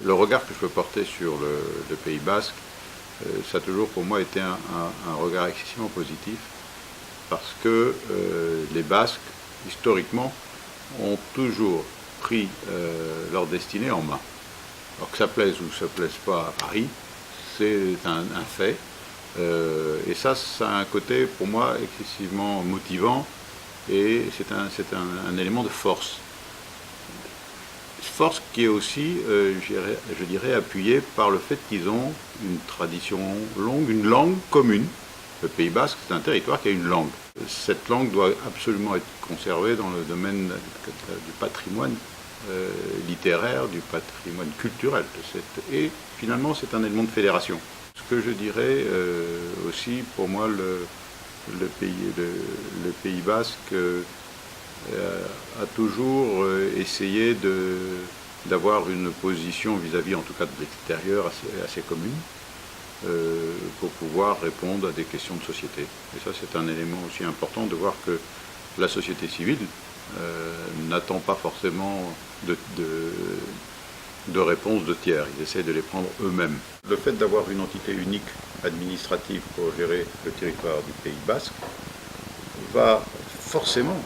Le regard que je peux porter sur le Pays basque, ça a toujours pour moi été un regard excessivement positif, parce que les Basques, historiquement, ont toujours pris leur destinée en main. Alors que ça plaise ou ça ne plaise pas à Paris, c'est un fait. Et ça a un côté pour moi excessivement motivant, et c'est un élément de force. Force qui est aussi, je dirais, appuyée par le fait qu'ils ont une tradition longue, une langue commune. Le Pays basque, c'est un territoire qui a une langue. Cette langue doit absolument être conservée dans le domaine du patrimoine littéraire, du patrimoine culturel. Et finalement, c'est un élément de fédération. Ce que je dirais aussi, pour moi, le Pays basque a toujours essayé d'avoir une position vis-à-vis, en tout cas de l'extérieur, assez commune, pour pouvoir répondre à des questions de société. Et ça, c'est un élément aussi important de voir que la société civile n'attend pas forcément de réponses de tiers. Ils essaient de les prendre eux-mêmes. Le fait d'avoir une entité unique administrative pour gérer le territoire du Pays basque va forcément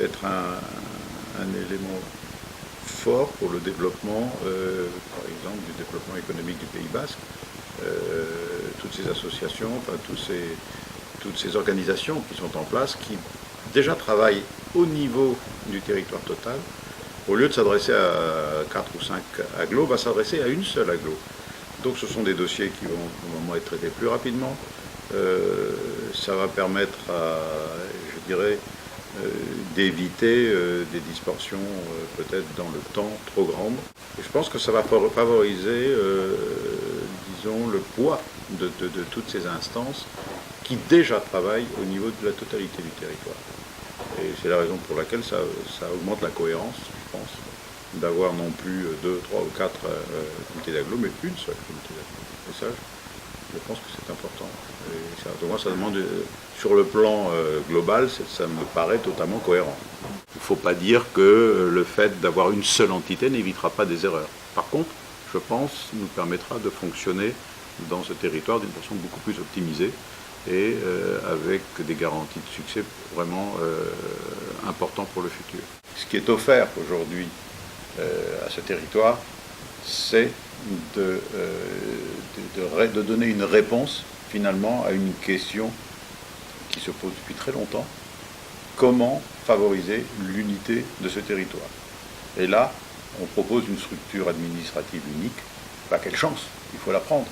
être un élément fort pour le développement, par exemple, du développement économique du Pays basque. Toutes ces associations, enfin, toutes ces organisations qui sont en place, qui déjà travaillent au niveau du territoire total, au lieu de s'adresser à 4 ou 5 agglos, va s'adresser à une seule agglo. Donc ce sont des dossiers qui vont normalement être traités plus rapidement. Ça va permettre je dirais, d'éviter des distorsions peut-être dans le temps trop grandes. Et je pense que ça va favoriser, disons, le poids de toutes ces instances qui déjà travaillent au niveau de la totalité du territoire. Et c'est la raison pour laquelle ça augmente la cohérence, je pense, d'avoir non plus 2, 3 ou 4 comités d'agglo, mais une seule comité d'agglo. Et ça, je pense que c'est important. Et ça, donc moi, ça demande, sur le plan global, ça me paraît totalement cohérent. Il ne faut pas dire que le fait d'avoir une seule entité n'évitera pas des erreurs. Par contre, je pense, nous permettra de fonctionner dans ce territoire d'une façon beaucoup plus optimisée et avec des garanties de succès vraiment importants pour le futur. Ce qui est offert aujourd'hui à ce territoire, c'est de donner une réponse finalement à une question qui se pose depuis très longtemps. Comment favoriser l'unité de ce territoire? Et là, on propose une structure administrative unique. Bah, quelle chance, il faut la prendre.